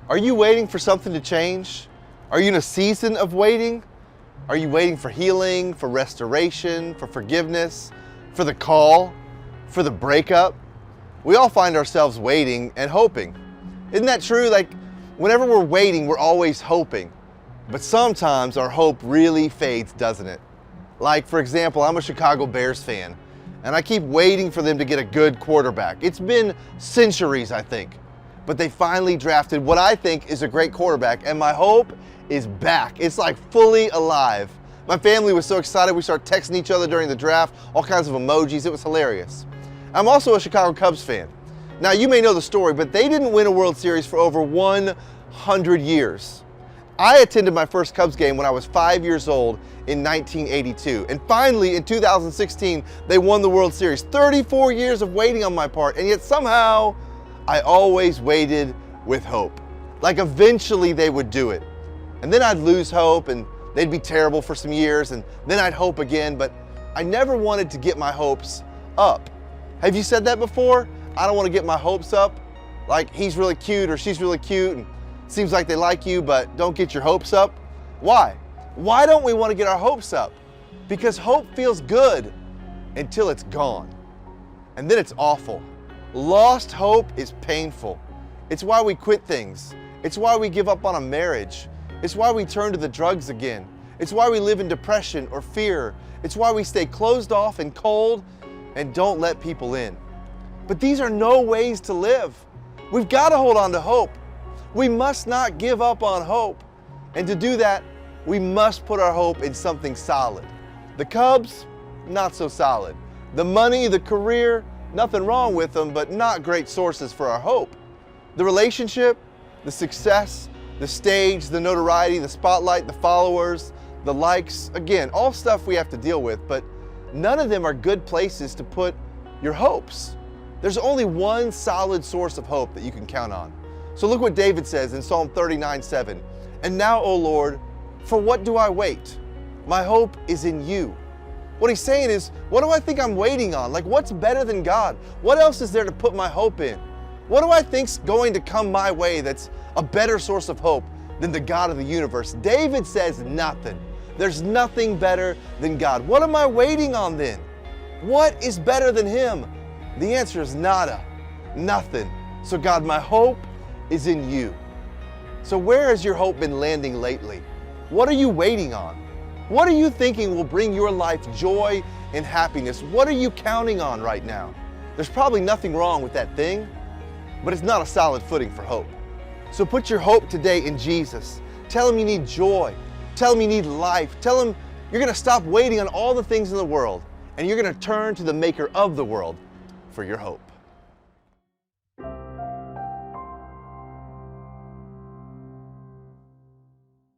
Are you waiting for something to change? Are you in a season of waiting? Are you waiting for healing, for restoration, for forgiveness, for the call, for the breakup? We all find ourselves waiting and hoping. Isn't that true? Like, whenever we're waiting, we're always hoping. But sometimes our hope really fades, doesn't it? Like, for example, I'm a Chicago Bears fan, and I keep waiting for them to get a good quarterback. It's been centuries, I think. But they finally drafted what I think is a great quarterback, and my hope is back. It's like fully alive. My family was so excited, we started texting each other during the draft, all kinds of emojis. It was hilarious. I'm also a Chicago Cubs fan. Now, you may know the story, but they didn't win a World Series for over 100 years. I attended my first Cubs game when I was 5 years old in 1982. And finally, in 2016, they won the World Series. 34 years of waiting on my part, and yet somehow, I always waited with hope. Like eventually they would do it. And then I'd lose hope and they'd be terrible for some years, and then I'd hope again, but I never wanted to get my hopes up. Have you said that before? I don't want to get my hopes up. Like, he's really cute or she's really cute and seems like they like you, but don't get your hopes up. Why? Why don't we want to get our hopes up? Because hope feels good until it's gone. And then it's awful. Lost hope is painful. It's why we quit things. It's why we give up on a marriage. It's why we turn to the drugs again. It's why we live in depression or fear. It's why we stay closed off and cold and don't let people in. But these are no ways to live. We've got to hold on to hope. We must not give up on hope. And to do that, we must put our hope in something solid. The Cubs, not so solid. The money, the career, nothing wrong with them, but not great sources for our hope. The relationship, the success, the stage, the notoriety, the spotlight, the followers, the likes, again, all stuff we have to deal with, but none of them are good places to put your hopes. There's only one solid source of hope that you can count on. So look what David says in Psalm 39:7. And now, O Lord, for what do I wait? My hope is in you. What he's saying is, what do I think I'm waiting on? Like, what's better than God? What else is there to put my hope in? What do I think's going to come my way that's a better source of hope than the God of the universe? David says nothing. There's nothing better than God. What am I waiting on then? What is better than Him? The answer is nada, nothing. So God, my hope is in you. So where has your hope been landing lately? What are you waiting on? What are you thinking will bring your life joy and happiness? What are you counting on right now? There's probably nothing wrong with that thing, but it's not a solid footing for hope. So put your hope today in Jesus. Tell Him you need joy. Tell Him you need life. Tell Him you're going to stop waiting on all the things in the world, and you're going to turn to the Maker of the world for your hope.